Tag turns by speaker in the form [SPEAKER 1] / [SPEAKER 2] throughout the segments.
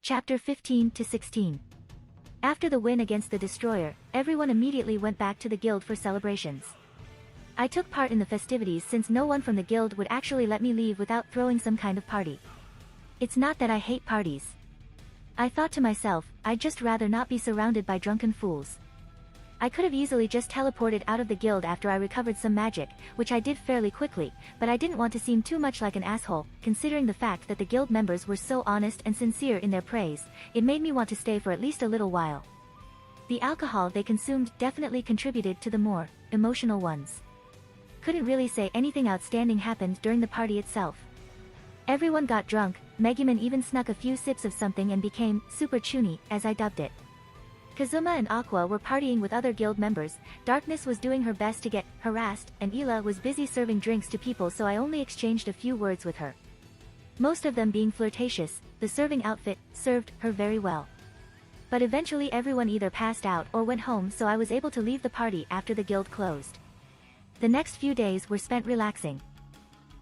[SPEAKER 1] Chapter 15 to 16. After the win against the Destroyer, everyone immediately went back to the guild for celebrations. I took part in the festivities since no one from the guild would actually let me leave without throwing some kind of party. It's not that I hate parties. I thought to myself, I'd just rather not be surrounded by drunken fools. I could have easily just teleported out of the guild after I recovered some magic, which I did fairly quickly, but I didn't want to seem too much like an asshole, considering the fact that the guild members were so honest and sincere in their praise. It made me want to stay for at least a little while. The alcohol they consumed definitely contributed to the more emotional ones. Couldn't really say anything outstanding happened during the party itself. Everyone got drunk, Megumin even snuck a few sips of something and became super chuny, as I dubbed it. Kazuma and Aqua were partying with other guild members, Darkness was doing her best to get harassed, and Ela was busy serving drinks to people, so I only exchanged a few words with her. Most of them being flirtatious, the serving outfit served her very well. But eventually everyone either passed out or went home, so I was able to leave the party after the guild closed. The next few days were spent relaxing.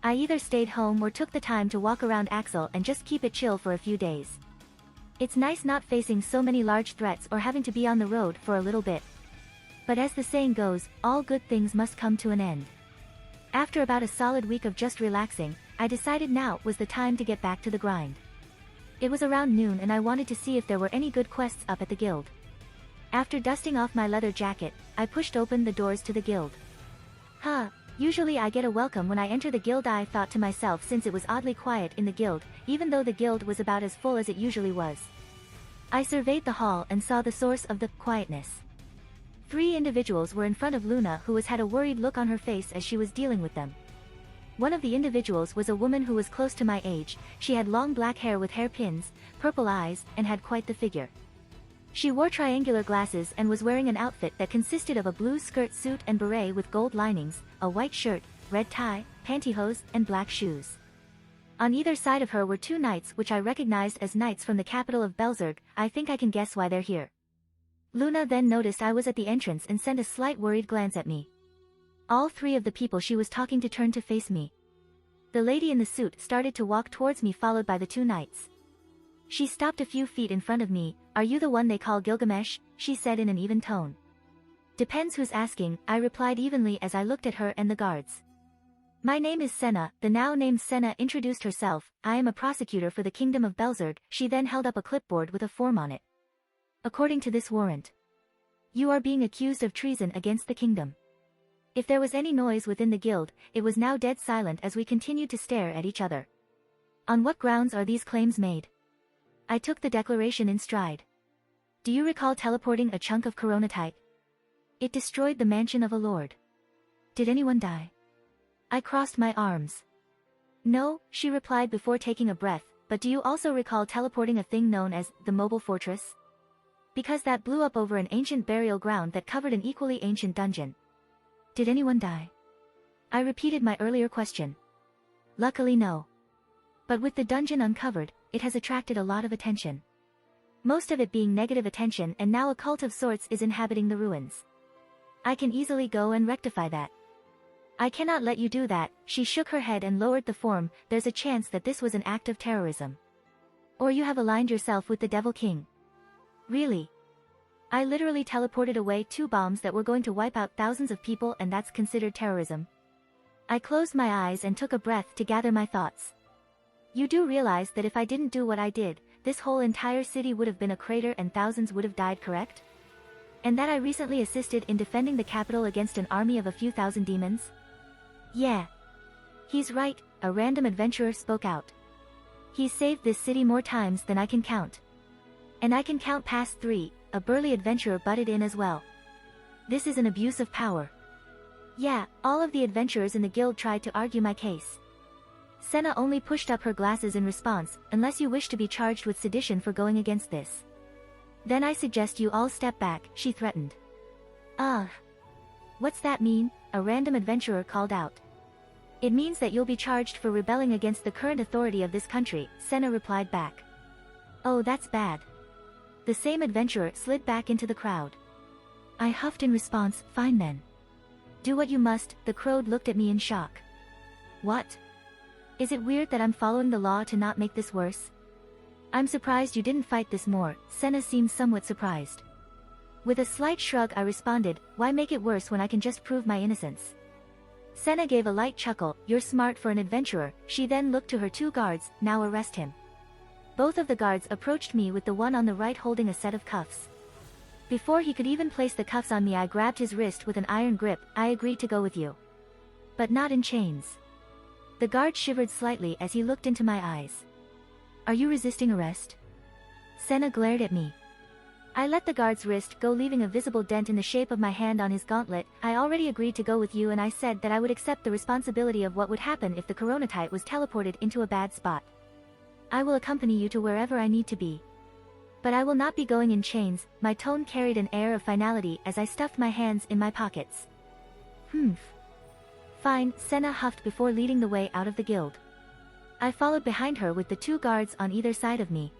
[SPEAKER 1] I either stayed home or took the time to walk around Axel and just keep it chill for a few days. It's nice not facing so many large threats or having to be on the road for a little bit. But as the saying goes, all good things must come to an end. After about a solid week of just relaxing, I decided now was the time to get back to the grind. It was around noon and I wanted to see if there were any good quests up at the guild. After dusting off my leather jacket, I pushed open the doors to the guild. Usually I get a welcome when I enter the guild, I thought to myself, since it was oddly quiet in the guild, even though the guild was about as full as it usually was. I surveyed the hall and saw the source of the quietness. 3 individuals were in front of Luna, who had a worried look on her face as she was dealing with them. One of the individuals was a woman who was close to my age. She had long black hair with hairpins, purple eyes, and had quite the figure. She wore triangular glasses and was wearing an outfit that consisted of a blue skirt suit and beret with gold linings, a white shirt, red tie, pantyhose, and black shoes. On either side of her were 2 knights, which I recognized as knights from the capital of Belzerg. I think I can guess why they're here. Luna then noticed I was at the entrance and sent a slight worried glance at me. All 3 of the people she was talking to turned to face me. The lady in the suit started to walk towards me, followed by the 2 knights. She stopped a few feet in front of me. "Are you the one they call Gilgamesh?" she said in an even tone. "Depends who's asking," I replied evenly as I looked at her and the guards. "My name is Senna." The now named Senna introduced herself. "I am a prosecutor for the Kingdom of Belzerg." She then held up a clipboard with a form on it. "According to this warrant, you are being accused of treason against the kingdom." If there was any noise within the guild, it was now dead silent as we continued to stare at each other. "On what grounds are these claims made?" I took the declaration in stride. "Do you recall teleporting a chunk of coronatite? It destroyed the mansion of a lord. Did anyone die?" I crossed my arms. "No," she replied before taking a breath, "but do you also recall teleporting a thing known as the mobile fortress? Because that blew up over an ancient burial ground that covered an equally ancient dungeon. Did anyone die?" I repeated my earlier question. "Luckily no. But with the dungeon uncovered, it has attracted a lot of attention. Most of it being negative attention, and now a cult of sorts is inhabiting the ruins. I can easily go and rectify that." "I cannot let you do that." She shook her head and lowered the form. "There's a chance that this was an act of terrorism. Or you have aligned yourself with the Devil King." "Really? I literally teleported away 2 bombs that were going to wipe out thousands of people, and that's considered terrorism?" I closed my eyes and took a breath to gather my thoughts. "You do realize that if I didn't do what I did, this whole entire city would have been a crater and thousands would have died, correct? And that I recently assisted in defending the capital against an army of a few thousand demons?" "Yeah. He's right," a random adventurer spoke out. "He's saved this city more times than I can count. And I can count past 3, a burly adventurer butted in as well. "This is an abuse of power." "Yeah," all of the adventurers in the guild tried to argue my case. Senna only pushed up her glasses in response. "Unless you wish to be charged with sedition for going against this, then I suggest you all step back," she threatened. What's that mean?" a random adventurer called out. "It means that you'll be charged for rebelling against the current authority of this country," Senna replied back. "Oh, that's bad." The same adventurer slid back into the crowd. I huffed in response, "Fine then. Do what you must." The crowd looked at me in shock. "What? Is it weird that I'm following the law to not make this worse?" I'm surprised you didn't fight this more. Senna seemed somewhat surprised. With a slight shrug I responded, why make it worse when I can just prove my innocence? Senna gave a light chuckle, you're smart for an adventurer. She then looked to her 2 guards, now arrest him. Both of the guards approached me with the one on the right holding a set of cuffs. Before he could even place the cuffs on me I grabbed his wrist with an iron grip, I agreed to go with you. But not in chains. The guard shivered slightly as he looked into my eyes. Are you resisting arrest? Senna glared at me. I let the guard's wrist go, leaving a visible dent in the shape of my hand on his gauntlet. I already agreed to go with you and I said that I would accept the responsibility of what would happen if the KonoSuba was teleported into a bad spot. I will accompany you to wherever I need to be. But I will not be going in chains. My tone carried an air of finality as I stuffed my hands in my pockets. Fine, Senna huffed before leading the way out of the guild. I followed behind her with the 2 guards on either side of me.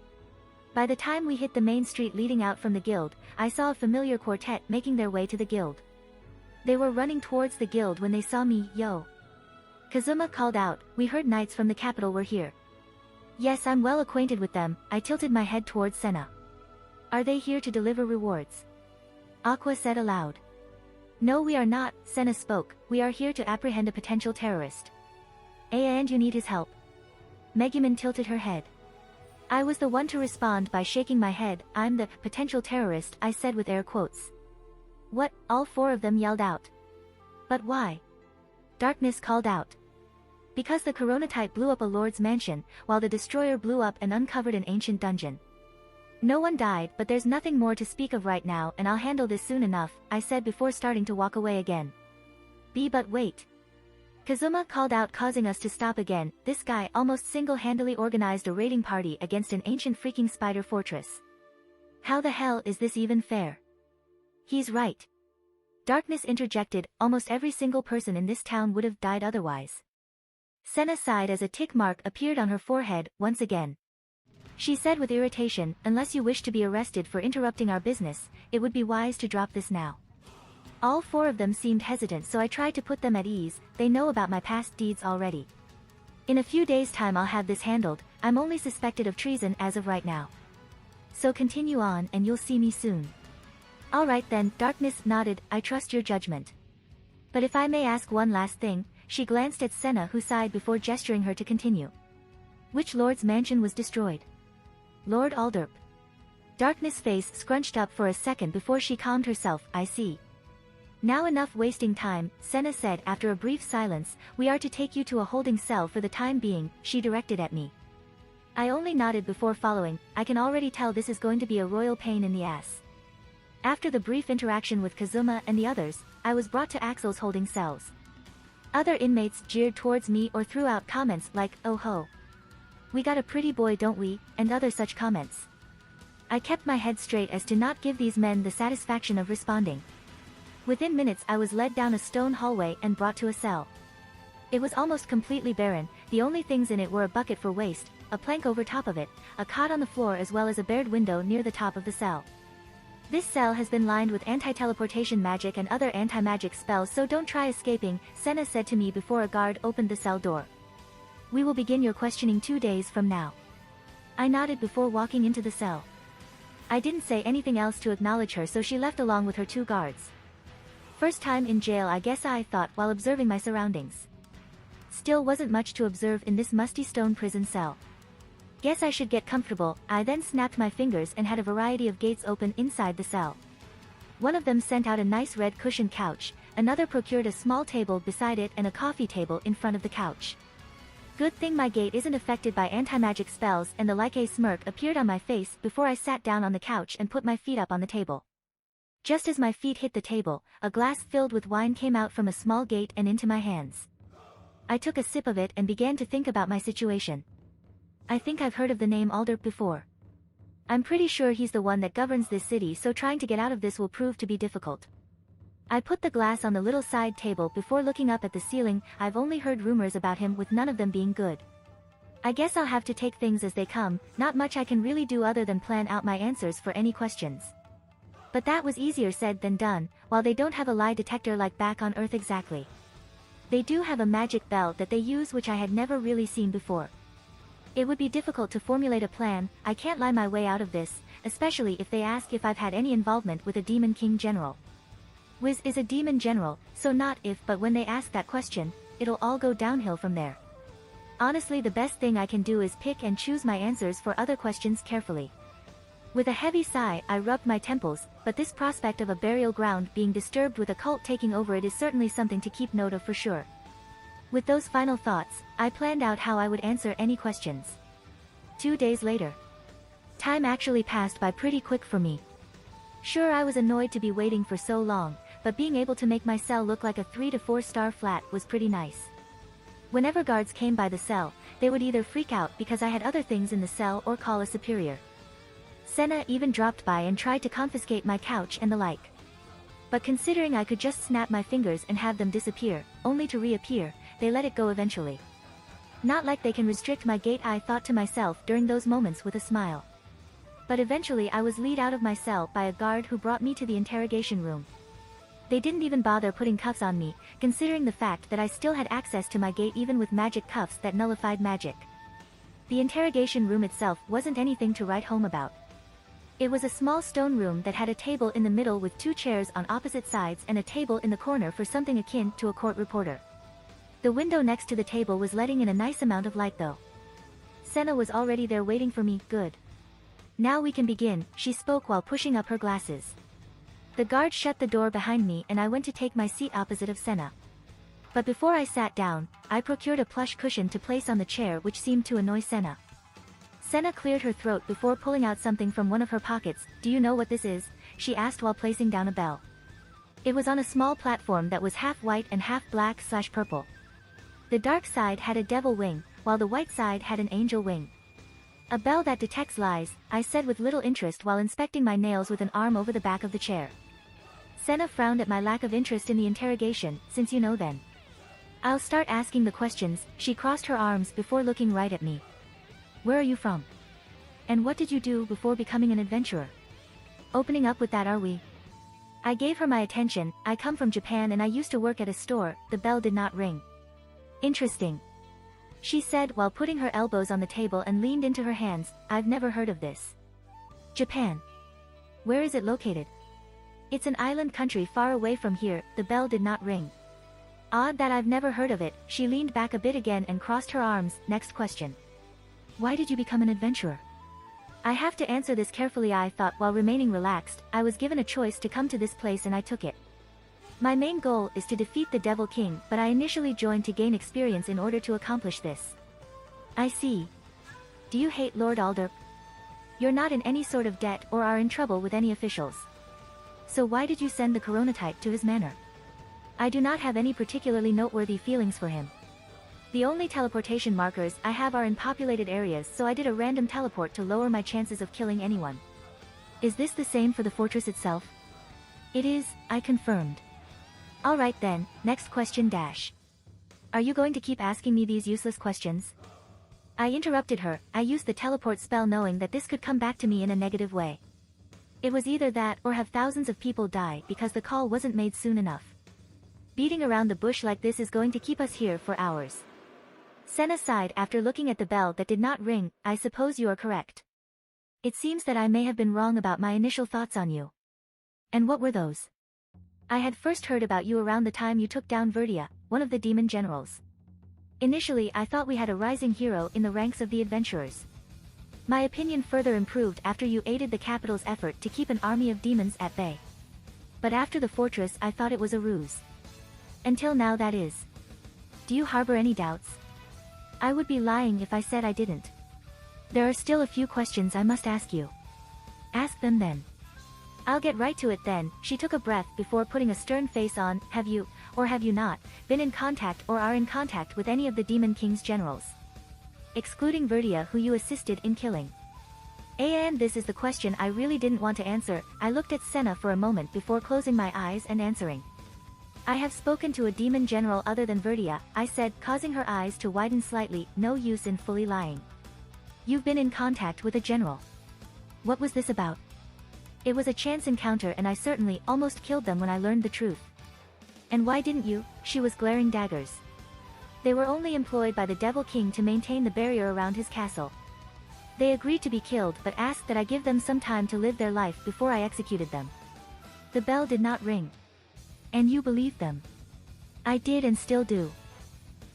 [SPEAKER 1] By the time we hit the main street leading out from the guild, I saw a familiar quartet making their way to the guild. They were running towards the guild when they saw me. Yo! Kazuma called out, we heard knights from the capital were here. Yes, I'm well acquainted with them. I tilted my head towards Senna. Are they here to deliver rewards? Aqua said aloud. No, we are not, Senna spoke. We are here to apprehend a potential terrorist. And you need his help. Megumin tilted her head. I was the one to respond by shaking my head. I'm the potential terrorist, I said with air quotes. What? All 4 of them yelled out. But why? Darkness called out. Because the KonoSuba blew up a lord's mansion, while the destroyer blew up and uncovered an ancient dungeon. No one died, but there's nothing more to speak of right now and I'll handle this soon enough, I said before starting to walk away again. But wait. Kazuma called out, causing us to stop again. This guy almost single-handedly organized a raiding party against an ancient freaking spider fortress. How the hell is this even fair? He's right. Darkness interjected, almost every single person in this town would have died otherwise. Senna sighed as a tick mark appeared on her forehead, once again. She said with irritation, unless you wish to be arrested for interrupting our business, it would be wise to drop this now. All 4 of them seemed hesitant, so I tried to put them at ease. They know about my past deeds already. In a few days' time I'll have this handled. I'm only suspected of treason as of right now. So continue on and you'll see me soon. Alright then, Darkness nodded, I trust your judgment. But if I may ask one last thing, she glanced at Senna who sighed before gesturing her to continue. Which lord's mansion was destroyed? Lord Alderp. Darkness' face scrunched up for a second before she calmed herself, I see. Now enough wasting time, Senna said after a brief silence, we are to take you to a holding cell for the time being, she directed at me. I only nodded before following. I can already tell this is going to be a royal pain in the ass. After the brief interaction with Kazuma and the others, I was brought to Axel's holding cells. Other inmates jeered towards me or threw out comments like, oh ho. We got a pretty boy don't we, and other such comments. I kept my head straight as to not give these men the satisfaction of responding. Within minutes I was led down a stone hallway and brought to a cell. It was almost completely barren. The only things in it were a bucket for waste, a plank over top of it, a cot on the floor as well as a barred window near the top of the cell. This cell has been lined with anti-teleportation magic and other anti-magic spells, so don't try escaping, Senna said to me before a guard opened the cell door. We will begin your questioning 2 days from now. I nodded before walking into the cell. I didn't say anything else to acknowledge her, so she left along with her 2 guards. First time in jail, I guess, I thought while observing my surroundings. Still wasn't much to observe in this musty stone prison cell. Guess I should get comfortable. I then snapped my fingers and had a variety of gates open inside the cell. One of them sent out a nice red cushioned couch, another procured a small table beside it and a coffee table in front of the couch. Good thing my gait isn't affected by anti-magic spells, and the like a smirk appeared on my face before I sat down on the couch and put my feet up on the table. Just as my feet hit the table, a glass filled with wine came out from a small gate and into my hands. I took a sip of it and began to think about my situation. I think I've heard of the name Alderp before. I'm pretty sure he's the one that governs this city, so trying to get out of this will prove to be difficult. I put the glass on the little side table before looking up at the ceiling. I've only heard rumors about him, with none of them being good. I guess I'll have to take things as they come. Not much I can really do other than plan out my answers for any questions. But that was easier said than done. While they don't have a lie detector like back on Earth exactly, they do have a magic bell that they use, which I had never really seen before. It would be difficult to formulate a plan, I can't lie my way out of this, especially if they ask if I've had any involvement with a Demon King General. Wiz is a Demon General, so not if but when they ask that question, it'll all go downhill from there. Honestly, the best thing I can do is pick and choose my answers for other questions carefully. With a heavy sigh, I rubbed my temples, but this prospect of a burial ground being disturbed with a cult taking over it is certainly something to keep note of for sure. With those final thoughts, I planned out how I would answer any questions. 2 days later. Time actually passed by pretty quick for me. Sure, I was annoyed to be waiting for so long, but being able to make my cell look like a 3 to 4 star flat was pretty nice. Whenever guards came by the cell, they would either freak out because I had other things in the cell or call a superior. Senna even dropped by and tried to confiscate my couch and the like. But considering I could just snap my fingers and have them disappear, only to reappear, they let it go eventually. Not like they can restrict my gait, I thought to myself during those moments with a smile. But eventually I was led out of my cell by a guard who brought me to the interrogation room. They didn't even bother putting cuffs on me, considering the fact that I still had access to my gate even with magic cuffs that nullified magic. The interrogation room itself wasn't anything to write home about. It was a small stone room that had a table in the middle with 2 chairs on opposite sides and a table in the corner for something akin to a court reporter. The window next to the table was letting in a nice amount of light though. Senna was already there waiting for me, good. Now we can begin, she spoke while pushing up her glasses. The guard shut the door behind me and I went to take my seat opposite of Senna. But before I sat down, I procured a plush cushion to place on the chair, which seemed to annoy Senna. Senna cleared her throat before pulling out something from one of her pockets. Do you know what this is? She asked while placing down a bell. It was on a small platform that was half white and half black/purple. The dark side had a devil wing, while the white side had an angel wing. A bell that detects lies, I said with little interest while inspecting my nails with an arm over the back of the chair. Senna frowned at my lack of interest in the interrogation. Since you know, then I'll start asking the questions. She crossed her arms before looking right at me. Where are you from? And what did you do before becoming an adventurer? Opening up with that, are we? I gave her my attention. I come from Japan and I used to work at a store. The bell did not ring. Interesting, she said while putting her elbows on the table and leaned into her hands. I've never heard of this. Japan. Where is it located? It's an island country far away from here. The bell did not ring. Odd that I've never heard of it. She leaned back a bit again and crossed her arms. Next question. Why did you become an adventurer? I have to answer this carefully, I thought while remaining relaxed. I was given a choice to come to this place and I took it. My main goal is to defeat the Devil King, but I initially joined to gain experience in order to accomplish this. I see. Do you hate Lord Alder? You're not in any sort of debt or are in trouble with any officials. So why did you send the Chronotype to his manor? I do not have any particularly noteworthy feelings for him. The only teleportation markers I have are in populated areas, so I did a random teleport to lower my chances of killing anyone. Is this the same for the fortress itself? It is, I confirmed. Alright then, next question dash. Are you going to keep asking me these useless questions? I interrupted her. I used the teleport spell knowing that this could come back to me in a negative way. It was either that or have thousands of people die because the call wasn't made soon enough. Beating around the bush like this is going to keep us here for hours. Senna sighed after looking at the bell that did not ring. I suppose you are correct. It seems that I may have been wrong about my initial thoughts on you. And what were those? I had first heard about you around the time you took down Verdia, one of the demon generals. Initially I thought we had a rising hero in the ranks of the adventurers. My opinion further improved after you aided the capital's effort to keep an army of demons at bay. But after the fortress I thought it was a ruse. Until now, that is. Do you harbor any doubts? I would be lying if I said I didn't. There are still a few questions I must ask you. Ask them then. I'll get right to it then. She took a breath before putting a stern face on. Have you, or have you not, been in contact or are in contact with any of the Demon King's generals? Excluding Verdia, who you assisted in killing. And this is the question I really didn't want to answer. I looked at Senna for a moment before closing my eyes and answering. I have spoken to a demon general other than Verdia, I said, causing her eyes to widen slightly. No use in fully lying. You've been in contact with a general. What was this about? It was a chance encounter and I certainly almost killed them when I learned the truth. And why didn't you? She was glaring daggers. They were only employed by the Devil King to maintain the barrier around his castle. They agreed to be killed but asked that I give them some time to live their life before I executed them. The bell did not ring. And you believed them? I did and still do.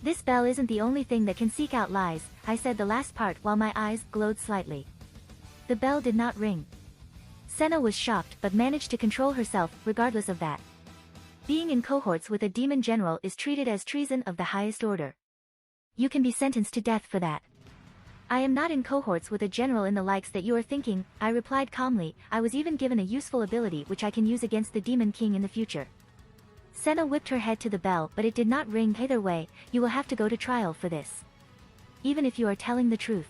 [SPEAKER 1] This bell isn't the only thing that can seek out lies, I said the last part while my eyes glowed slightly. The bell did not ring. Senna was shocked but managed to control herself regardless of that. Being in cohorts with a demon general is treated as treason of the highest order. You can be sentenced to death for that. I am not in cohorts with a general in the likes that you are thinking, I replied calmly. I was even given a useful ability which I can use against the Demon King in the future. Senna whipped her head to the bell but it did not ring. Either way, you will have to go to trial for this. Even if you are telling the truth.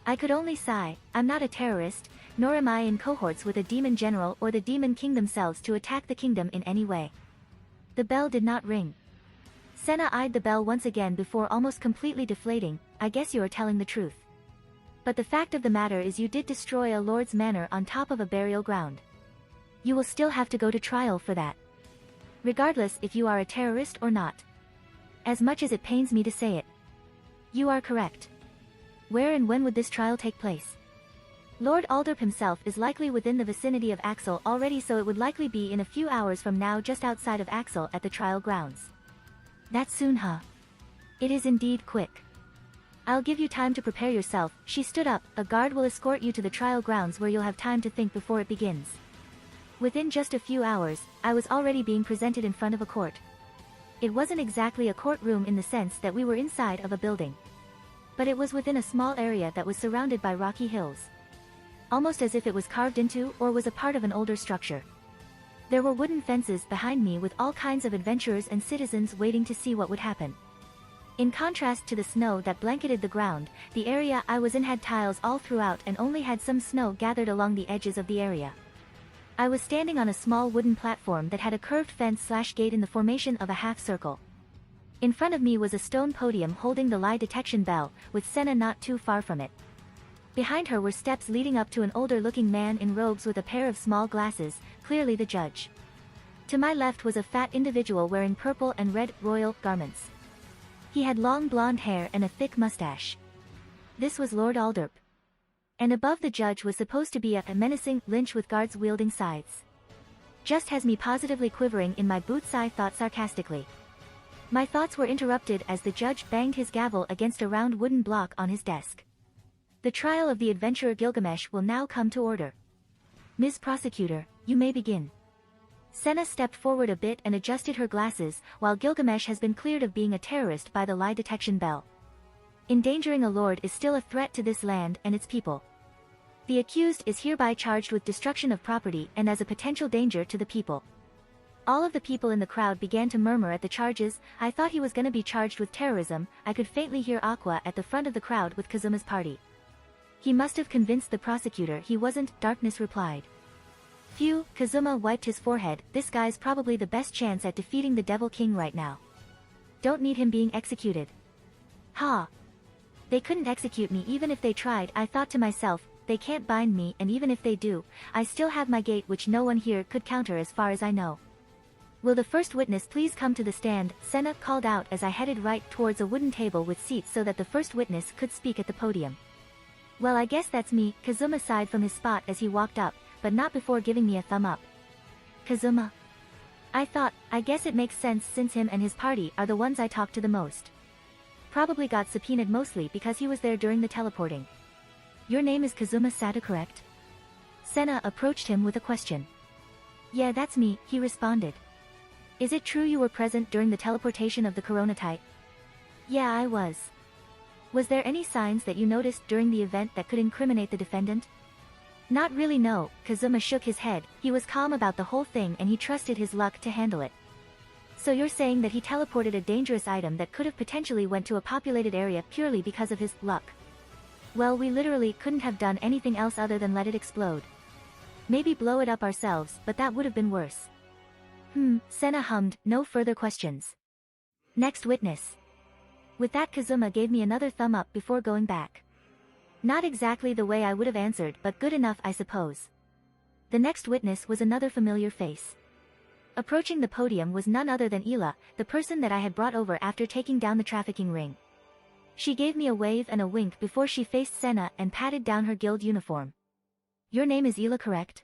[SPEAKER 1] I could only sigh. I'm not a terrorist, nor am I in cohorts with a demon general or the Demon King themselves to attack the kingdom in any way. The bell did not ring. Senna eyed the bell once again before almost completely deflating. I guess you are telling the truth. But the fact of the matter is you did destroy a lord's manor on top of a burial ground. You will still have to go to trial for that. Regardless if you are a terrorist or not. As much as it pains me to say it. You are correct. Where and when would this trial take place? Lord Alderp himself is likely within the vicinity of Axel already, so it would likely be in a few hours from now just outside of Axel at the trial grounds. That's soon, huh? It is indeed quick. I'll give you time to prepare yourself. She stood up. A guard will escort you to the trial grounds where you'll have time to think before it begins. Within just a few hours, I was already being presented in front of a court. It wasn't exactly a courtroom in the sense that we were inside of a building. But it was within a small area that was surrounded by rocky hills. Almost as if it was carved into or was a part of an older structure. There were wooden fences behind me with all kinds of adventurers and citizens waiting to see what would happen. In contrast to the snow that blanketed the ground, the area I was in had tiles all throughout and only had some snow gathered along the edges of the area. I was standing on a small wooden platform that had a curved fence/gate in the formation of a half circle. In front of me was a stone podium holding the lie detection bell, with Senna not too far from it. Behind her were steps leading up to an older-looking man in robes with a pair of small glasses, clearly the judge. To my left was a fat individual wearing purple and red royal garments. He had long blonde hair and a thick mustache. This was Lord Alderp. And above the judge was supposed to be a menacing lynch with guards wielding scythes. Just has me positively quivering in my boots, I thought sarcastically. My thoughts were interrupted as the judge banged his gavel against a round wooden block on his desk. The trial of the adventurer Gilgamesh will now come to order. Ms. Prosecutor, you may begin. Senna stepped forward a bit and adjusted her glasses, while Gilgamesh has been cleared of being a terrorist by the lie detection bell. Endangering a lord is still a threat to this land and its people. The accused is hereby charged with destruction of property and as a potential danger to the people. All of the people in the crowd began to murmur at the charges. I thought he was gonna be charged with terrorism. I could faintly hear Aqua at the front of the crowd with Kazuma's party. He must have convinced the prosecutor he wasn't, Darkness replied. Phew, Kazuma wiped his forehead. This guy's probably the best chance at defeating the Devil King right now. Don't need him being executed. Ha! They couldn't execute me even if they tried, I thought to myself. They can't bind me, and even if they do, I still have my gate which no one here could counter as far as I know. Will the first witness please come to the stand? Senna called out as I headed right towards a wooden table with seats so that the first witness could speak at the podium. Well, I guess that's me, Kazuma sighed from his spot as he walked up, but not before giving me a thumb up. Kazuma? I thought, I guess it makes sense since him and his party are the ones I talk to the most. Probably got subpoenaed mostly because he was there during the teleporting. Your name is Kazuma Sata, correct? Senna approached him with a question. Yeah, that's me, he responded. Is it true you were present during the teleportation of the Corona type? Yeah, I was. Was there any signs that you noticed during the event that could incriminate the defendant? Not really, no, Kazuma shook his head. He was calm about the whole thing and he trusted his luck to handle it. So you're saying that he teleported a dangerous item that could have potentially went to a populated area purely because of his luck? Well, we literally couldn't have done anything else other than let it explode. Maybe blow it up ourselves, but that would have been worse. Senna hummed, no further questions. Next witness. With that, Kazuma gave me another thumb up before going back. Not exactly the way I would have answered, but good enough, I suppose. The next witness was another familiar face. Approaching the podium was none other than Ila, the person that I had brought over after taking down the trafficking ring. She gave me a wave and a wink before she faced Senna and patted down her guild uniform. Your name is Ila, correct?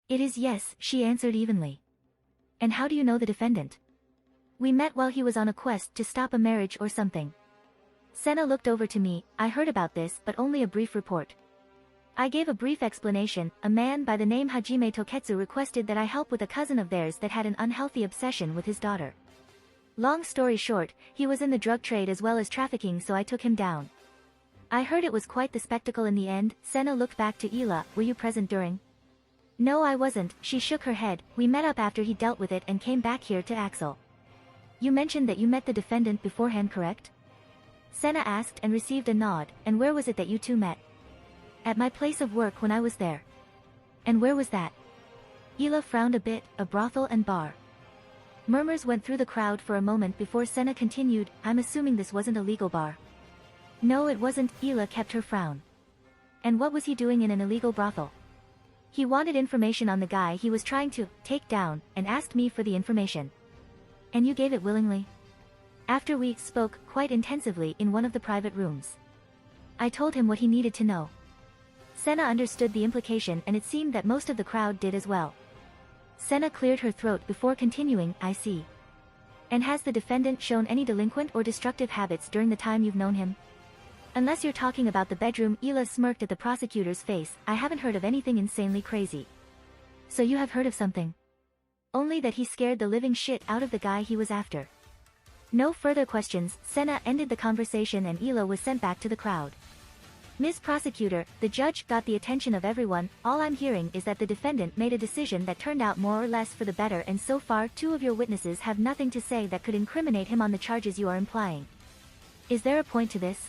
[SPEAKER 1] It is, yes, she answered evenly. And how do you know the defendant? We met while he was on a quest to stop a marriage or something. Senna looked over to me. I heard about this but only a brief report. I gave a brief explanation. A man by the name Hajime Toketsu requested that I help with a cousin of theirs that had an unhealthy obsession with his daughter. Long story short, he was in the drug trade as well as trafficking, so I took him down. I heard it was quite the spectacle in the end. Senna looked back to Ila. Were you present during? No, I wasn't. She shook her head. We met up after he dealt with it and came back here to Axel. You mentioned that you met the defendant beforehand, correct? Senna asked and received a nod. And where was it that you two met? At my place of work when I was there. And where was that? Ila frowned a bit. A brothel and bar. Murmurs went through the crowd for a moment before Senna continued. I'm assuming this wasn't a legal bar. No, it wasn't. Ila kept her frown. And what was he doing in an illegal brothel? He wanted information on the guy he was trying to take down and asked me for the information. And you gave it willingly? After we spoke quite intensively in one of the private rooms. I told him what he needed to know. Senna understood the implication and it seemed that most of the crowd did as well. Senna cleared her throat before continuing. I see. And has the defendant shown any delinquent or destructive habits during the time you've known him? Unless you're talking about the bedroom. Ila smirked at the prosecutor's face. I haven't heard of anything insanely crazy. So you have heard of something? Only that he scared the living shit out of the guy he was after. No further questions. Senna ended the conversation and Ila was sent back to the crowd. Ms. Prosecutor, the judge got the attention of everyone. All I'm hearing is that the defendant made a decision that turned out more or less for the better, and so far 2 of your witnesses have nothing to say that could incriminate him on the charges you are implying. Is there a point to this?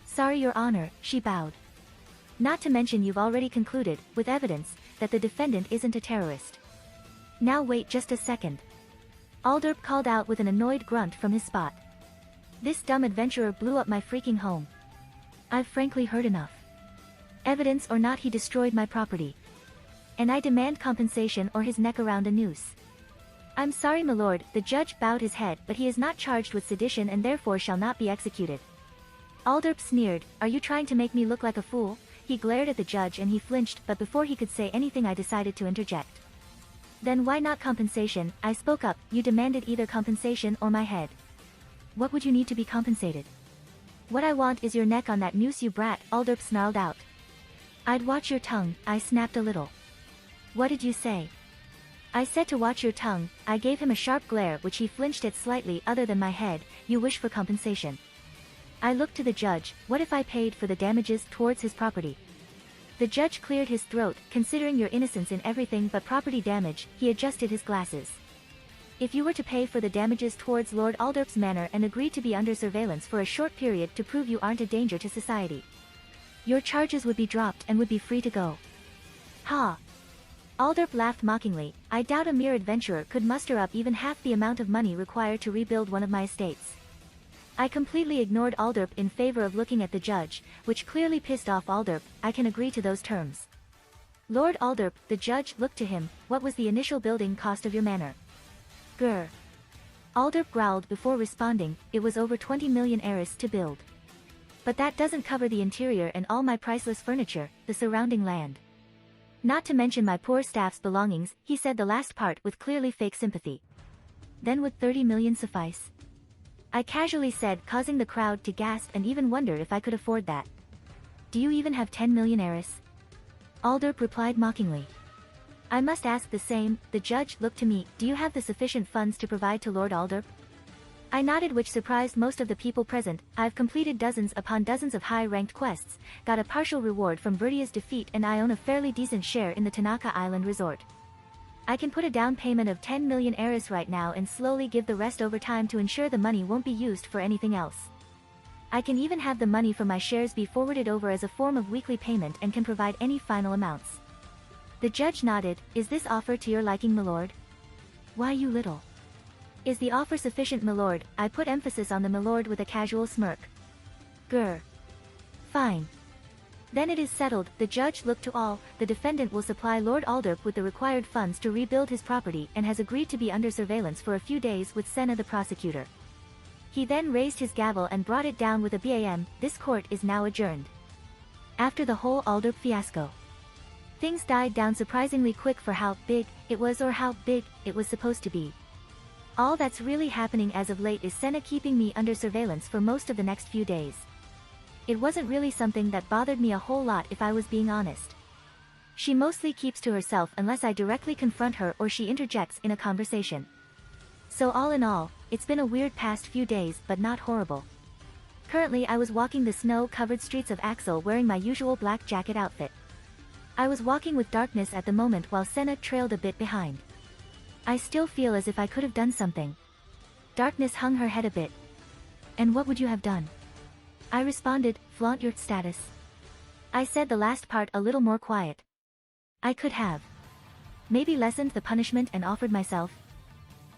[SPEAKER 1] Sorry, Your Honor, she bowed. Not to mention you've already concluded, with evidence, that the defendant isn't a terrorist. Now wait just a second. Alderp called out with an annoyed grunt from his spot. This dumb adventurer blew up my freaking home. I've frankly heard enough. Evidence or not, he destroyed my property. And I demand compensation or his neck around a noose. I'm sorry, my lord. The judge bowed his head, but he is not charged with sedition and therefore shall not be executed. Alderp sneered. Are you trying to make me look like a fool? He glared at the judge and he flinched, but before he could say anything I decided to interject. Then why not compensation? I spoke up. You demanded either compensation or my head. What would you need to be compensated? What I want is your neck on that noose, you brat, Alderp snarled out. I'd watch your tongue. I snapped a little. What did you say? I said to watch your tongue. I gave him a sharp glare which he flinched at slightly. Other than my head, you wish for compensation. I looked to the judge. What if I paid for the damages towards his property? The judge cleared his throat. Considering your innocence in everything but property damage, he adjusted his glasses. If you were to pay for the damages towards Lord Alderp's manor and agree to be under surveillance for a short period to prove you aren't a danger to society, your charges would be dropped and would be free to go. Ha! Alderp laughed mockingly. I doubt a mere adventurer could muster up even half the amount of money required to rebuild one of my estates. I completely ignored Alderp in favor of looking at the judge, which clearly pissed off Alderp. I can agree to those terms. Lord Alderp, the judge looked to him. What was the initial building cost of your manor? Grr. Alderp growled before responding. It was over 20 million eris to build. But that doesn't cover the interior and all my priceless furniture, the surrounding land. Not to mention my poor staff's belongings. He said the last part with clearly fake sympathy. Then would 30 million suffice? I casually said, causing the crowd to gasp and even wonder if I could afford that. Do you even have 10 million eris? Alderp replied mockingly. I must ask the same. The judge looked to me. Do you have the sufficient funds to provide to Lord Alderp? I nodded, which surprised most of the people present. I've completed dozens upon dozens of high-ranked quests, got a partial reward from Verdia's defeat, and I own a fairly decent share in the Tanaka Island resort. I can put a down payment of 10 million eris right now and slowly give the rest over time to ensure the money won't be used for anything else. I can even have the money from my shares be forwarded over as a form of weekly payment and can provide any final amounts. The judge nodded. Is this offer to your liking, my lord? Why, you little. Is the offer sufficient, my lord? I put emphasis on the my lord with a casual smirk. Grr. Fine. Then it is settled, the judge looked to all, the defendant will supply Lord Alderp with the required funds to rebuild his property and has agreed to be under surveillance for a few days with Senna the prosecutor. He then raised his gavel and brought it down with a BAM, this court is now adjourned. After the whole Alderp fiasco, things died down surprisingly quick for how big it was or how big it was supposed to be. All that's really happening as of late is Senna keeping me under surveillance for most of the next few days. It wasn't really something that bothered me a whole lot if I was being honest. She mostly keeps to herself unless I directly confront her or she interjects in a conversation. So all in all, it's been a weird past few days but not horrible. Currently I was walking the snow-covered streets of Axel wearing my usual black jacket outfit. I was walking with darkness at the moment while Senna trailed a bit behind. I still feel as if I could have done something. Darkness hung her head a bit. And what would you have done? I responded, flaunt your status. I said the last part a little more quiet. I could have. Maybe lessened the punishment and offered myself.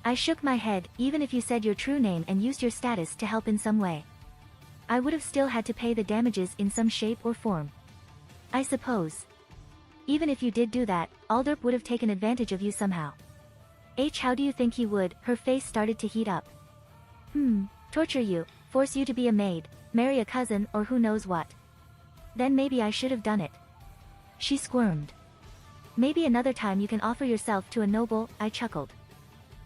[SPEAKER 1] I shook my head, even if you said your true name and used your status to help in some way. I would have still had to pay the damages in some shape or form. I suppose. Even if you did do that, Alderp would have taken advantage of you somehow. How do you think he would? Her face started to heat up. Torture you, force you to be a maid, marry a cousin or who knows what. Then maybe I should have done it. She squirmed. Maybe another time you can offer yourself to a noble, I chuckled.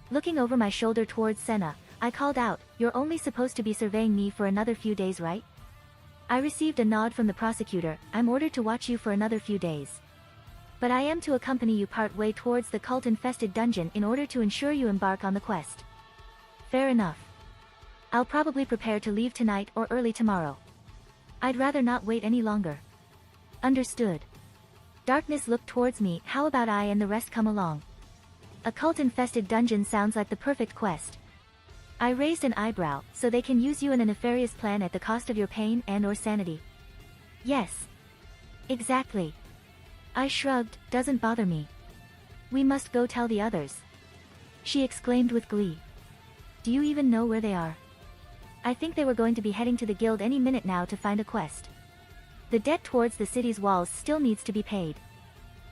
[SPEAKER 1] Looking over my shoulder towards Senna, I called out, you're only supposed to be surveying me for another few days, right? I received a nod from the prosecutor, I'm ordered to watch you for another few days. But I am to accompany you part way towards the cult-infested dungeon in order to ensure you embark on the quest. Fair enough. I'll probably prepare to leave tonight or early tomorrow. I'd rather not wait any longer. Understood. Darkness looked towards me, how about I and the rest come along? A cult-infested dungeon sounds like the perfect quest. I raised an eyebrow, so they can use you in a nefarious plan at the cost of your pain and or sanity. Yes. Exactly. I shrugged, doesn't bother me. We must go tell the others. She exclaimed with glee. Do you even know where they are? I think they were going to be heading to the guild any minute now to find a quest. The debt towards the city's walls still needs to be paid.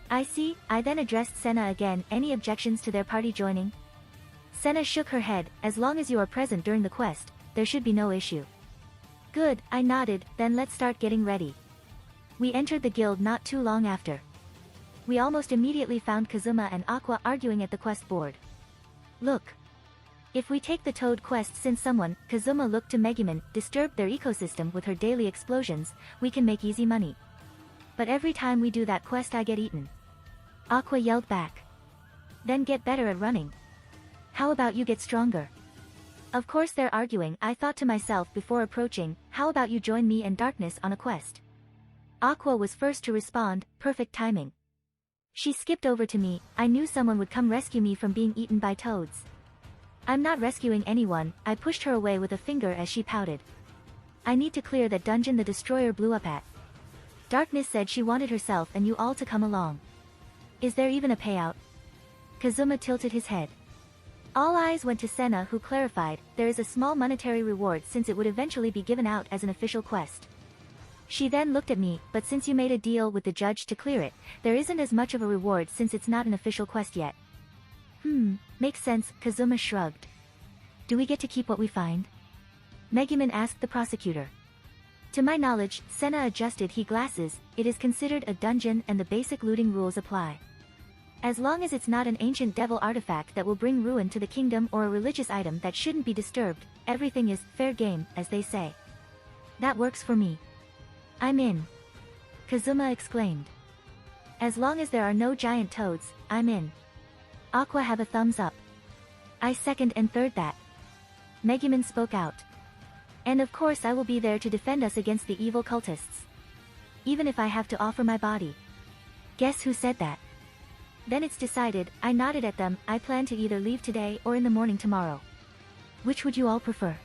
[SPEAKER 1] I see, I then addressed Senna again, any objections to their party joining? Senna shook her head, as long as you are present during the quest, there should be no issue. Good, I nodded, then let's start getting ready. We entered the guild not too long after. We almost immediately found Kazuma and Aqua arguing at the quest board. Look. If we take the Toad quest since someone, Kazuma looked to Megumin, disturbed their ecosystem with her daily explosions, we can make easy money. But every time we do that quest I get eaten. Aqua yelled back. Then get better at running. How about you get stronger? Of course they're arguing, I thought to myself before approaching, how about you join me and Darkness on a quest? Aqua was first to respond, perfect timing. She skipped over to me, I knew someone would come rescue me from being eaten by toads. I'm not rescuing anyone, I pushed her away with a finger as she pouted. I need to clear that dungeon the destroyer blew up at. Darkness said she wanted herself and you all to come along. Is there even a payout? Kazuma tilted his head. All eyes went to Senna who clarified, there is a small monetary reward since it would eventually be given out as an official quest. She then looked at me, but since you made a deal with the judge to clear it, there isn't as much of a reward since it's not an official quest yet. Makes sense, Kazuma shrugged. Do we get to keep what we find? Megumin asked the prosecutor. To my knowledge, Senna adjusted his glasses, it is considered a dungeon and the basic looting rules apply. As long as it's not an ancient devil artifact that will bring ruin to the kingdom or a religious item that shouldn't be disturbed, everything is fair game, as they say. That works for me. I'm in. Kazuma exclaimed. As long as there are no giant toads, I'm in. Aqua have a thumbs up. I second and third that. Megumin spoke out. And of course I will be there to defend us against the evil cultists. Even if I have to offer my body. Guess who said that? Then it's decided, I nodded at them, I plan to either leave today or in the morning tomorrow. Which would you all prefer?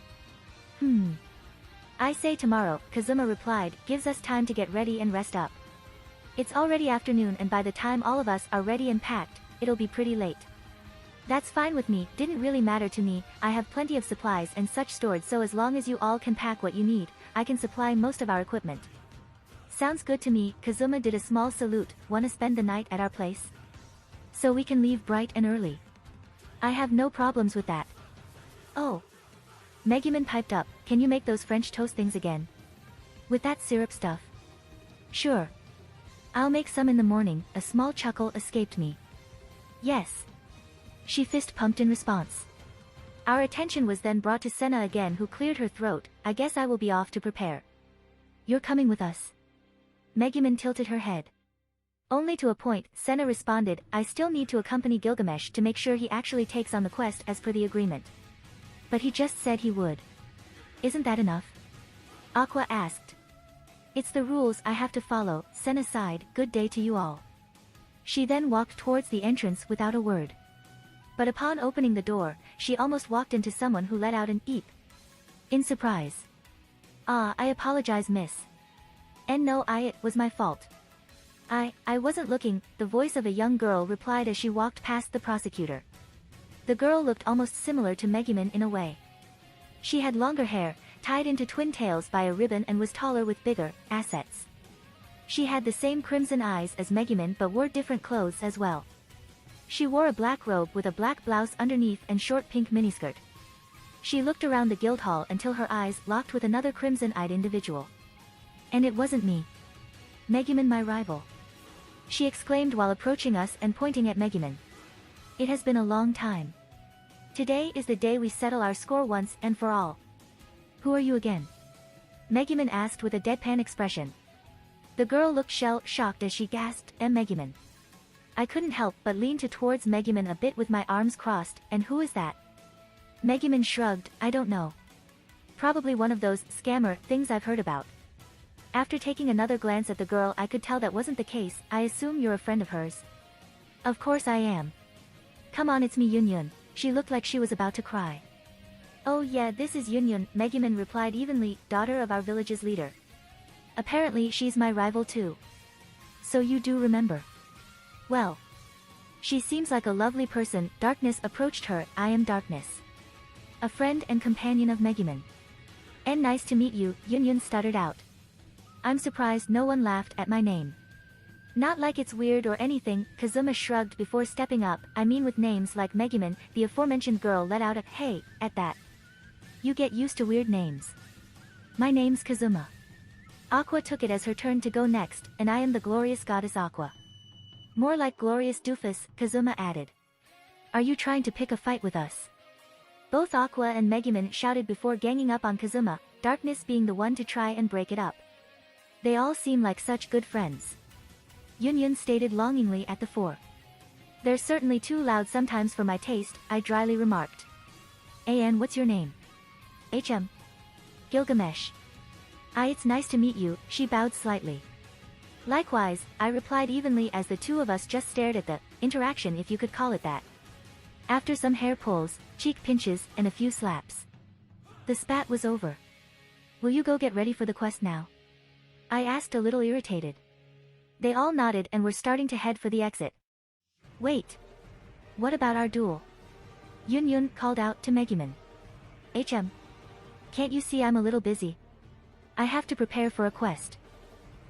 [SPEAKER 1] I say tomorrow, Kazuma replied, gives us time to get ready and rest up. It's already afternoon and by the time all of us are ready and packed, it'll be pretty late. That's fine with me, didn't really matter to me, I have plenty of supplies and such stored so as long as you all can pack what you need, I can supply most of our equipment. Sounds good to me. Kazuma did a small salute. Wanna spend the night at our place? So we can leave bright and early. I have no problems with that. Oh. Megumin piped up, can you make those French toast things again? With that syrup stuff? Sure. I'll make some in the morning. A small chuckle escaped me. Yes. She fist pumped in response. Our attention was then brought to Senna again, who cleared her throat. I guess I will be off to prepare. You're coming with us? Megumin tilted her head. Only to a point, Senna responded, I still need to accompany Gilgamesh to make sure he actually takes on the quest as per the agreement. But he just said he would. Isn't that enough? Aqua asked. It's the rules I have to follow. Senna sighed, good day to you all. She then walked towards the entrance without a word. But upon opening the door, she almost walked into someone who let out an eep. In surprise. Ah, I apologize, miss. And no, it was my fault. I wasn't looking, the voice of a young girl replied as she walked past the prosecutor. The girl looked almost similar to Megumin in a way. She had longer hair, tied into twin tails by a ribbon, and was taller with bigger assets. She had the same crimson eyes as Megumin but wore different clothes as well. She wore a black robe with a black blouse underneath and short pink miniskirt. She looked around the guild hall until her eyes locked with another crimson-eyed individual. And it wasn't me. Megumin, my rival. She exclaimed while approaching us and pointing at Megumin. It has been a long time. Today is the day we settle our score once and for all. Who are you again? Megumin asked with a deadpan expression. The girl looked shocked as she gasped, Megumin. I couldn't help but lean towards Megumin a bit with my arms crossed, and who is that? Megumin shrugged, I don't know. Probably one of those scammer things I've heard about. After taking another glance at the girl, I could tell that wasn't the case. I assume you're a friend of hers. Of course I am. Come on, it's me, Yunyun. She looked like she was about to cry. Oh yeah, this is Yunyun, Megumin replied evenly, daughter of our village's leader. Apparently she's my rival too. So you do remember. Well. She seems like a lovely person. Darkness approached her. I am Darkness. A friend and companion of Megumin. And nice to meet you, Yunyun stuttered out. I'm surprised no one laughed at my name. Not like it's weird or anything, Kazuma shrugged before stepping up. I mean, with names like Megumin, the aforementioned girl let out a hey at that. You get used to weird names. My name's Kazuma. Aqua took it as her turn to go next, and I am the glorious goddess Aqua. More like glorious doofus, Kazuma added. Are you trying to pick a fight with us? Both Aqua and Megumin shouted before ganging up on Kazuma, Darkness being the one to try and break it up. They all seem like such good friends. Yunyun stated longingly at the fore. They're certainly too loud sometimes for my taste, I dryly remarked. An, what's your name? Gilgamesh. It's nice to meet you, she bowed slightly. Likewise, I replied evenly as the two of us just stared at the interaction, if you could call it that. After some hair pulls, cheek pinches, and a few slaps. The spat was over. Will you go get ready for the quest now? I asked, a little irritated. They all nodded and were starting to head for the exit. Wait. What about our duel? Yunyun called out to Megumin. Can't you see I'm a little busy? I have to prepare for a quest.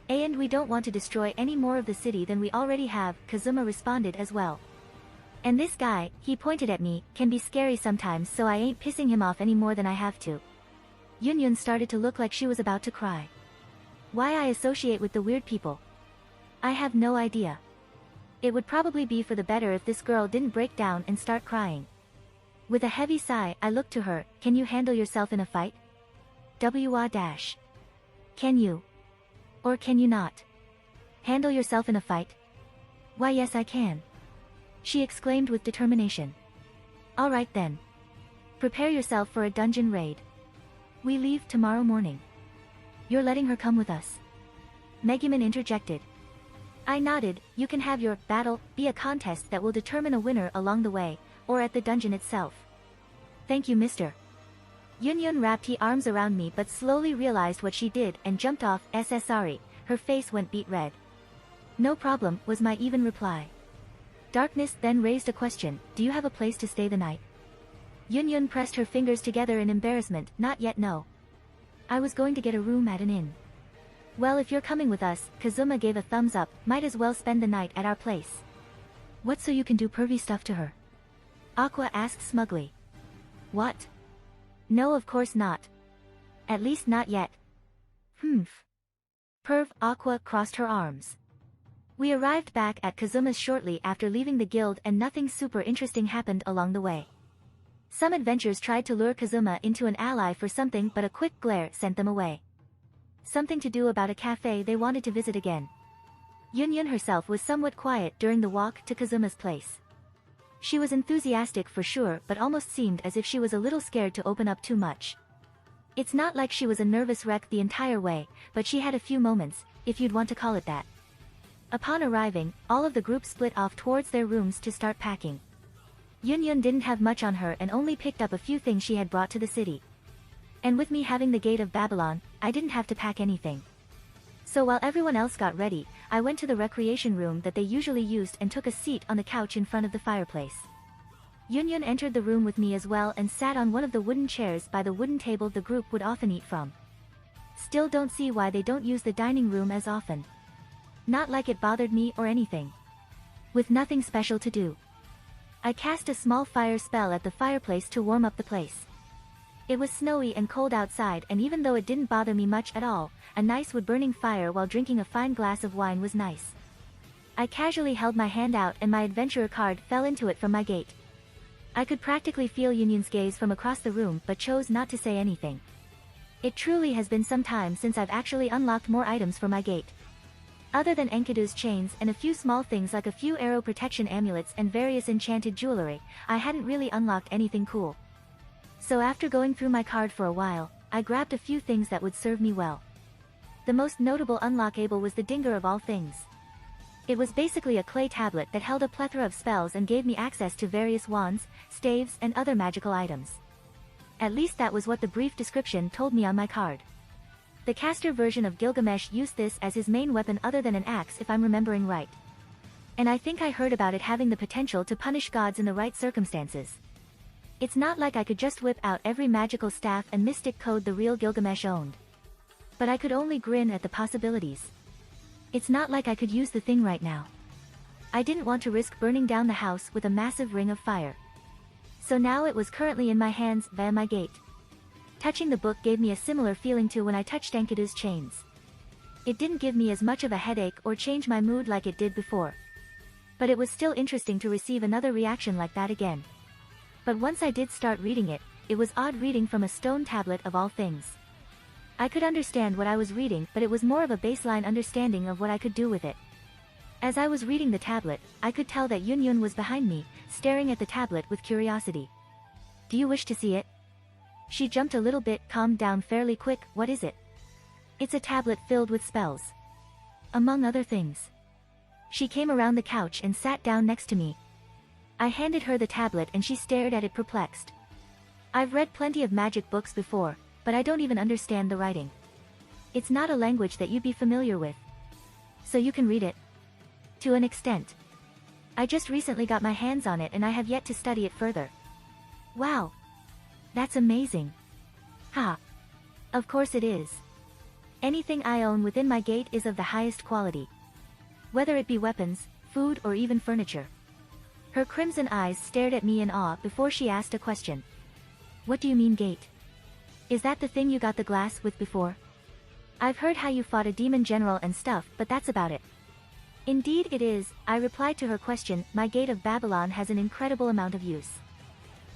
[SPEAKER 1] And we don't want to destroy any more of the city than we already have, Kazuma responded as well. And this guy, he pointed at me, can be scary sometimes, so I ain't pissing him off any more than I have to. Yunyun started to look like she was about to cry. Why I associate with the weird people? I have no idea. It would probably be for the better if this girl didn't break down and start crying. With a heavy sigh, I looked to her, can you handle yourself in a fight? Can you? Or can you not? Handle yourself in a fight? Why yes I can. She exclaimed with determination. Alright then. Prepare yourself for a dungeon raid. We leave tomorrow morning. You're letting her come with us? Megumin interjected. I nodded. You can have your battle be a contest that will determine a winner along the way, or at the dungeon itself. Thank you, mister. Yunyun wrapped her arms around me but slowly realized what she did and jumped off. Sorry. Her face went beet red. No problem, was my even reply. Darkness then raised a question, do you have a place to stay the night? Yunyun pressed her fingers together in embarrassment, not yet, no. I was going to get a room at an inn. Well, if you're coming with us, Kazuma gave a thumbs up, might as well spend the night at our place. What, so you can do pervy stuff to her? Aqua asked smugly. What? No, of course not. At least not yet. Humph. Perv. Aqua crossed her arms. We arrived back at Kazuma's shortly after leaving the guild and nothing super interesting happened along the way. Some adventurers tried to lure Kazuma into an ally for something, but a quick glare sent them away. Something to do about a cafe they wanted to visit again. Yunyun herself was somewhat quiet during the walk to Kazuma's place. She was enthusiastic for sure, but almost seemed as if she was a little scared to open up too much. It's not like she was a nervous wreck the entire way, but she had a few moments, if you'd want to call it that. Upon arriving, all of the group split off towards their rooms to start packing. Yunyun didn't have much on her and only picked up a few things she had brought to the city. And with me having the Gate of Babylon, I didn't have to pack anything. So while everyone else got ready, I went to the recreation room that they usually used and took a seat on the couch in front of the fireplace. Yunyun entered the room with me as well and sat on one of the wooden chairs by the wooden table the group would often eat from. Still don't see why they don't use the dining room as often. Not like it bothered me or anything. With nothing special to do, I cast a small fire spell at the fireplace to warm up the place. It was snowy and cold outside, and even though it didn't bother me much at all, a nice wood-burning fire while drinking a fine glass of wine was nice. I casually held my hand out and my adventurer card fell into it from my gate. I could practically feel Yunyun's gaze from across the room but chose not to say anything. It truly has been some time since I've actually unlocked more items for my gate. Other than Enkidu's chains and a few small things like a few arrow protection amulets and various enchanted jewelry, I hadn't really unlocked anything cool. So after going through my card for a while, I grabbed a few things that would serve me well. The most notable unlockable was the Dinger of all things. It was basically a clay tablet that held a plethora of spells and gave me access to various wands, staves, and other magical items. At least that was what the brief description told me on my card. The caster version of Gilgamesh used this as his main weapon other than an axe, if I'm remembering right. And I think I heard about it having the potential to punish gods in the right circumstances. It's not like I could just whip out every magical staff and mystic code the real Gilgamesh owned. But I could only grin at the possibilities. It's not like I could use the thing right now. I didn't want to risk burning down the house with a massive ring of fire. So now it was currently in my hands via my gate. Touching the book gave me a similar feeling to when I touched Enkidu's chains. It didn't give me as much of a headache or change my mood like it did before. But it was still interesting to receive another reaction like that again. But once I did start reading it, it was odd reading from a stone tablet of all things. I could understand what I was reading, but it was more of a baseline understanding of what I could do with it. As I was reading the tablet, I could tell that Yunyun was behind me, staring at the tablet with curiosity. Do you wish to see it? She jumped a little bit, calmed down fairly quick. What is it? It's a tablet filled with spells. Among other things. She came around the couch and sat down next to me. I handed her the tablet and she stared at it perplexed. I've read plenty of magic books before, but I don't even understand the writing. It's not a language that you'd be familiar with. So you can read it? To an extent. I just recently got my hands on it and I have yet to study it further. Wow. That's amazing. Ha. Of course it is. Anything I own within my gate is of the highest quality. Whether it be weapons, food, or even furniture. Her crimson eyes stared at me in awe before she asked a question. What do you mean gate? Is that the thing you got the glass with before? I've heard how you fought a demon general and stuff, but that's about it. Indeed it is, I replied to her question. My Gate of Babylon has an incredible amount of use.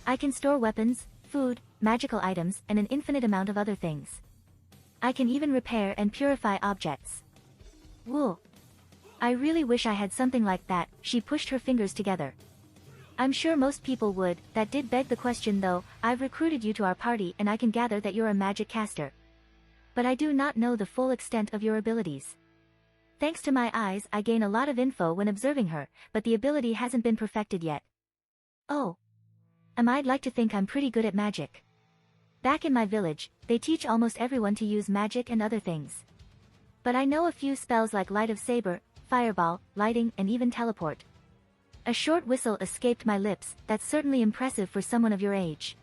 [SPEAKER 1] I can store weapons, food, magical items, and an infinite amount of other things. I can even repair and purify objects. Whoa. I really wish I had something like that. She pushed her fingers together. I'm sure most people would. That did beg the question though. I've recruited you to our party and I can gather that you're a magic caster. But I do not know the full extent of your abilities. Thanks to my eyes, I gain a lot of info when observing her, but the ability hasn't been perfected yet. Oh. I'd like to think I'm pretty good at magic. Back in my village, they teach almost everyone to use magic and other things. But I know a few spells like Light of Saber, Fireball, Lighting, and even Teleport. A short whistle escaped my lips. That's certainly impressive for someone of your age.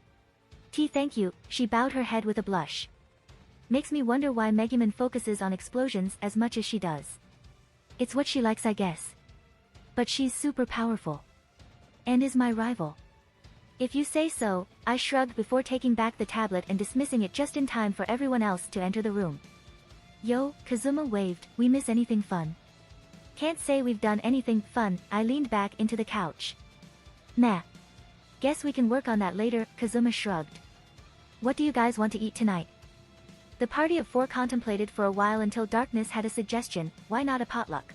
[SPEAKER 1] Thank you. She bowed her head with a blush. Makes me wonder why Megumin focuses on explosions as much as she does. It's what she likes, I guess. But she's super powerful. And is my rival. If you say so, I shrugged before taking back the tablet and dismissing it just in time for everyone else to enter the room. Yo, Kazuma waved, we miss anything fun? Can't say we've done anything fun. I leaned back into the couch. Meh. Guess we can work on that later, Kazuma shrugged. What do you guys want to eat tonight? The party of 4 contemplated for a while until Darkness had a suggestion, why not a potluck?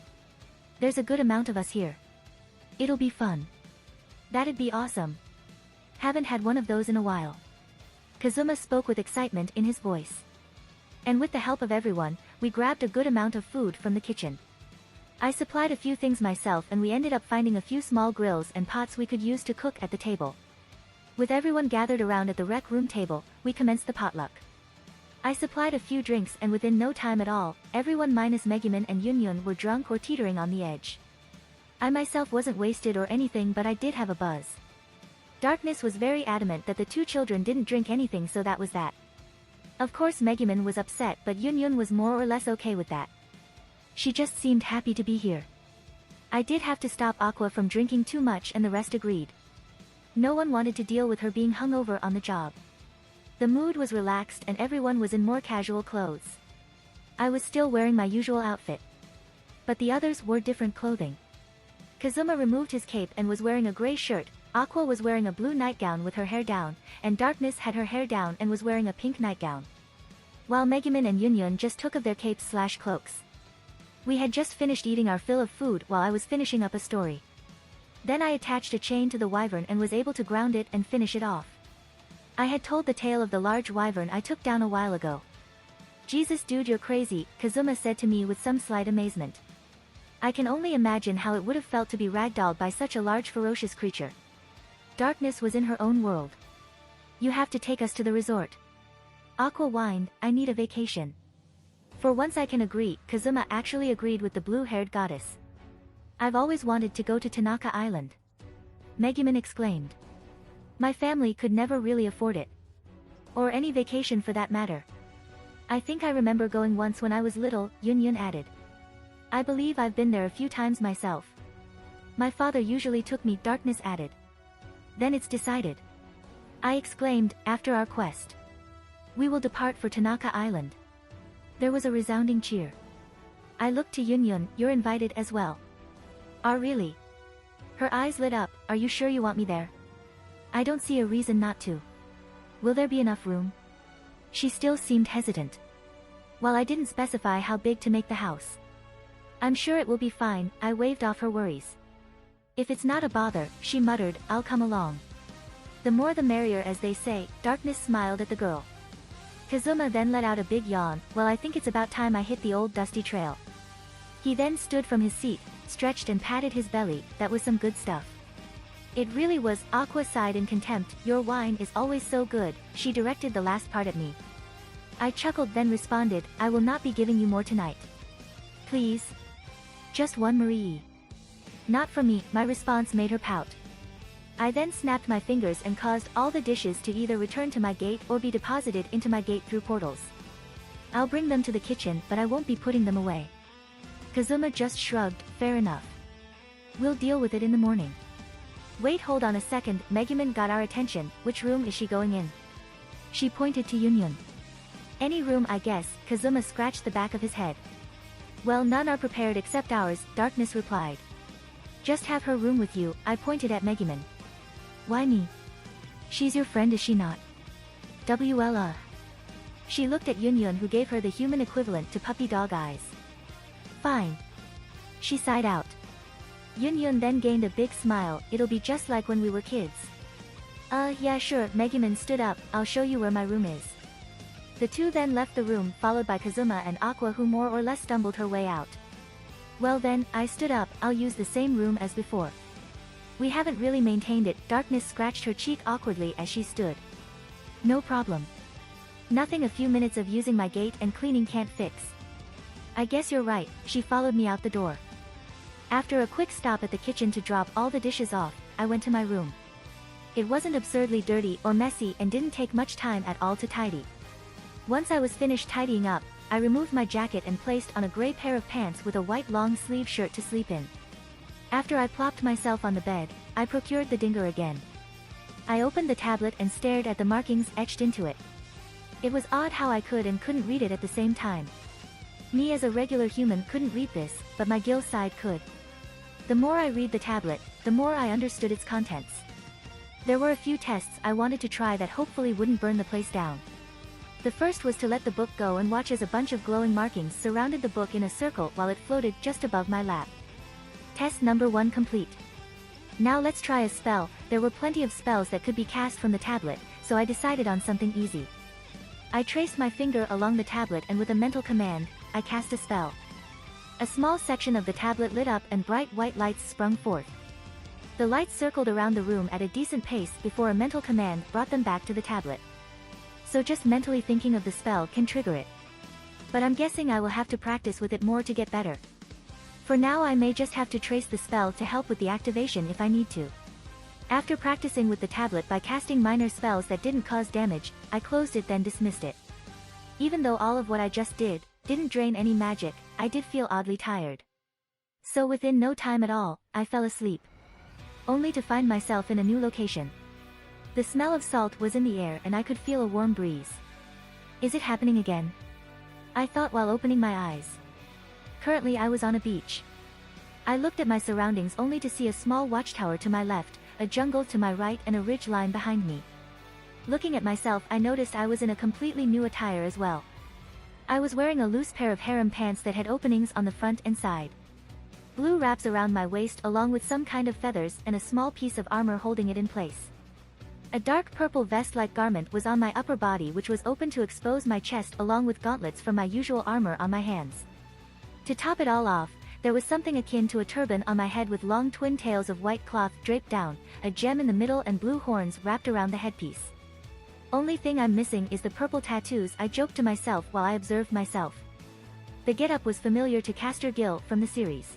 [SPEAKER 1] There's a good amount of us here. It'll be fun. That'd be awesome. Haven't had one of those in a while. Kazuma spoke with excitement in his voice. And with the help of everyone, we grabbed a good amount of food from the kitchen. I supplied a few things myself and we ended up finding a few small grills and pots we could use to cook at the table. With everyone gathered around at the rec room table, we commenced the potluck. I supplied a few drinks and within no time at all, everyone minus Megumin and Yunyun were drunk or teetering on the edge. I myself wasn't wasted or anything, but I did have a buzz. Darkness was very adamant that the 2 children didn't drink anything, so that was that. Of course Megumin was upset, but Yunyun was more or less okay with that. She just seemed happy to be here. I did have to stop Aqua from drinking too much and the rest agreed. No one wanted to deal with her being hungover on the job. The mood was relaxed and everyone was in more casual clothes. I was still wearing my usual outfit. But the others wore different clothing. Kazuma removed his cape and was wearing a gray shirt, Aqua was wearing a blue nightgown with her hair down, and Darkness had her hair down and was wearing a pink nightgown. While Megumin and Yunyun just took off their capes/cloaks. We had just finished eating our fill of food while I was finishing up a story. Then I attached a chain to the wyvern and was able to ground it and finish it off. I had told the tale of the large wyvern I took down a while ago. Jesus dude, you're crazy, Kazuma said to me with some slight amazement. I can only imagine how it would have felt to be ragdolled by such a large ferocious creature. Darkness was in her own world. You have to take us to the resort. Aqua whined, I need a vacation. For once I can agree, Kazuma actually agreed with the blue-haired goddess. I've always wanted to go to Tanaka Island. Megumin exclaimed. My family could never really afford it. Or any vacation for that matter. I think I remember going once when I was little, Yunyun added. I believe I've been there a few times myself. My father usually took me, Darkness added. Then it's decided. I exclaimed, after our quest. We will depart for Tanaka Island. There was a resounding cheer. I looked to Yunyun, you're invited as well. Ah, really? Her eyes lit up, are you sure you want me there? I don't see a reason not to. Will there be enough room? She still seemed hesitant. While I didn't specify how big to make the house. I'm sure it will be fine, I waved off her worries. If it's not a bother, she muttered, I'll come along. The more the merrier, as they say. Darkness smiled at the girl. Kazuma then let out a big yawn, well, I think it's about time I hit the old dusty trail. He then stood from his seat, stretched and patted his belly, that was some good stuff. It really was, Aqua sighed in contempt, your wine is always so good, she directed the last part at me. I chuckled then responded, I will not be giving you more tonight. Please? Just one Marie. Not for me, my response made her pout. I then snapped my fingers and caused all the dishes to either return to my gate or be deposited into my gate through portals. I'll bring them to the kitchen, but I won't be putting them away. Kazuma just shrugged, fair enough. We'll deal with it in the morning. Wait, hold on a second, Megumin got our attention, which room is she going in? She pointed to Yunyun. Any room, I guess, Kazuma scratched the back of his head. Well, none are prepared except ours, Darkness replied. Just have her room with you, I pointed at Megumin. Why me? She's your friend, is she not? WL. She looked at Yunyun, who gave her the human equivalent to puppy dog eyes. Fine. She sighed out. Yunyun then gained a big smile, it'll be just like when we were kids. Yeah sure, Megumin stood up, I'll show you where my room is. The two then left the room, followed by Kazuma and Aqua, who more or less stumbled her way out. Well then, I stood up, I'll use the same room as before. We haven't really maintained it, Darkness scratched her cheek awkwardly as she stood. No problem. Nothing a few minutes of using my gate and cleaning can't fix. I guess you're right, she followed me out the door. After a quick stop at the kitchen to drop all the dishes off, I went to my room. It wasn't absurdly dirty or messy and didn't take much time at all to tidy. Once I was finished tidying up, I removed my jacket and placed on a gray pair of pants with a white long-sleeve shirt to sleep in. After I plopped myself on the bed, I procured the dinger again. I opened the tablet and stared at the markings etched into it. It was odd how I could and couldn't read it at the same time. Me as a regular human couldn't read this, but my Gil side could. The more I read the tablet, the more I understood its contents. There were a few tests I wanted to try that hopefully wouldn't burn the place down. The first was to let the book go and watch as a bunch of glowing markings surrounded the book in a circle while it floated just above my lap. Test number 1 complete. Now let's try a spell. There were plenty of spells that could be cast from the tablet, so I decided on something easy. I traced my finger along the tablet and with a mental command, I cast a spell. A small section of the tablet lit up and bright white lights sprung forth. The lights circled around the room at a decent pace before a mental command brought them back to the tablet. So just mentally thinking of the spell can trigger it. But I'm guessing I will have to practice with it more to get better. For now I may just have to trace the spell to help with the activation if I need to. After practicing with the tablet by casting minor spells that didn't cause damage, I closed it then dismissed it. Even though all of what I just didn't drain any magic, I did feel oddly tired. So within no time at all, I fell asleep. Only to find myself in a new location. The smell of salt was in the air and I could feel a warm breeze. Is it happening again? I thought while opening my eyes. Currently I was on a beach. I looked at my surroundings only to see a small watchtower to my left, a jungle to my right and a ridge line behind me. Looking at myself I noticed I was in a completely new attire as well. I was wearing a loose pair of harem pants that had openings on the front and side. Blue wraps around my waist along with some kind of feathers and a small piece of armor holding it in place. A dark purple vest-like garment was on my upper body which was open to expose my chest along with gauntlets from my usual armor on my hands. To top it all off, there was something akin to a turban on my head with long twin tails of white cloth draped down, a gem in the middle and blue horns wrapped around the headpiece. Only thing I'm missing is the purple tattoos, I joked to myself while I observed myself. The getup was familiar to Caster Gil from the series.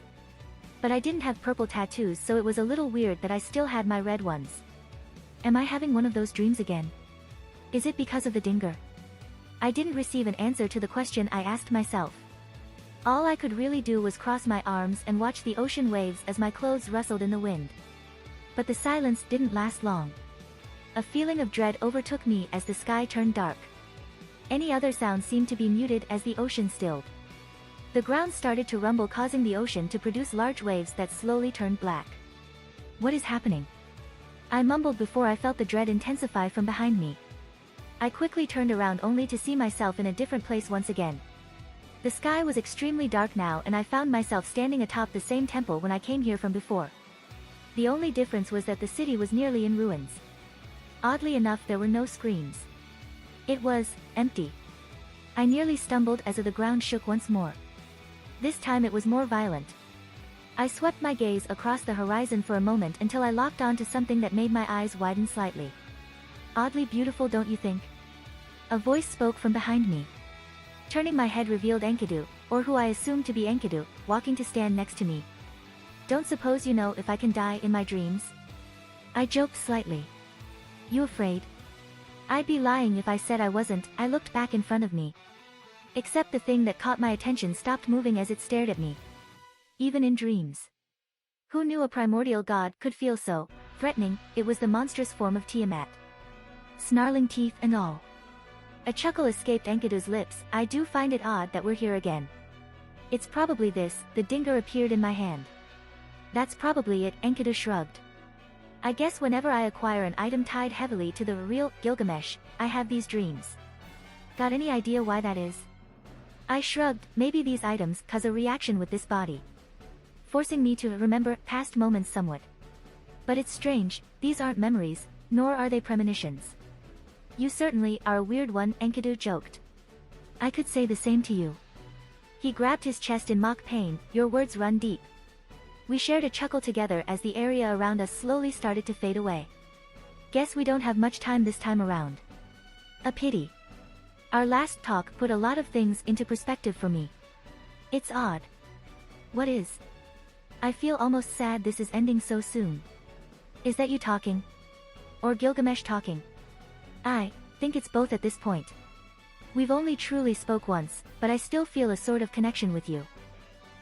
[SPEAKER 1] But I didn't have purple tattoos so it was a little weird that I still had my red ones. Am I having one of those dreams again? Is it because of the dinger? I didn't receive an answer to the question I asked myself. All I could really do was cross my arms and watch the ocean waves as my clothes rustled in the wind. But the silence didn't last long. A feeling of dread overtook me as the sky turned dark. Any other sound seemed to be muted as the ocean stilled. The ground started to rumble causing the ocean to produce large waves that slowly turned black. What is happening? I mumbled before I felt the dread intensify from behind me. I quickly turned around only to see myself in a different place once again. The sky was extremely dark now and I found myself standing atop the same temple when I came here from before. The only difference was that the city was nearly in ruins. Oddly enough there were no screams. It was empty. I nearly stumbled as the ground shook once more. This time it was more violent. I swept my gaze across the horizon for a moment until I locked onto something that made my eyes widen slightly. Oddly beautiful, don't you think? A voice spoke from behind me. Turning my head revealed Enkidu, or who I assumed to be Enkidu, walking to stand next to me. Don't suppose you know if I can die in my dreams? I joked slightly. You afraid? I'd be lying if I said I wasn't. I looked back in front of me. Except the thing that caught my attention stopped moving as it stared at me. Even in dreams. Who knew a primordial god could feel so threatening? It was the monstrous form of Tiamat. Snarling teeth and all. A chuckle escaped Enkidu's lips. I do find it odd that we're here again. It's probably this. The dinger appeared in my hand. That's probably it, Enkidu shrugged. I guess whenever I acquire an item tied heavily to the real Gilgamesh, I have these dreams. Got any idea why that is? I shrugged. Maybe these items cause a reaction with this body, forcing me to remember past moments somewhat. But it's strange, these aren't memories, nor are they premonitions. You certainly are a weird one, Enkidu joked. I could say the same to you. He grabbed his chest in mock pain. Your words run deep. We shared a chuckle together as the area around us slowly started to fade away. Guess we don't have much time this time around. A pity. Our last talk put a lot of things into perspective for me. It's odd. What is? I feel almost sad this is ending so soon. Is that you talking? Or Gilgamesh talking? I think it's both at this point. We've only truly spoke once, but I still feel a sort of connection with you.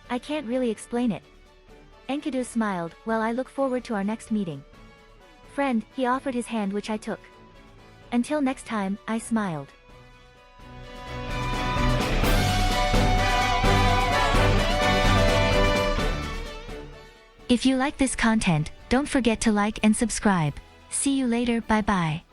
[SPEAKER 1] I can't really explain it. Enkidu smiled. Well, I look forward to our next meeting. Friend, he offered his hand which I took. Until next time, I smiled. If you like this content, don't forget to like and subscribe. See you later, bye bye.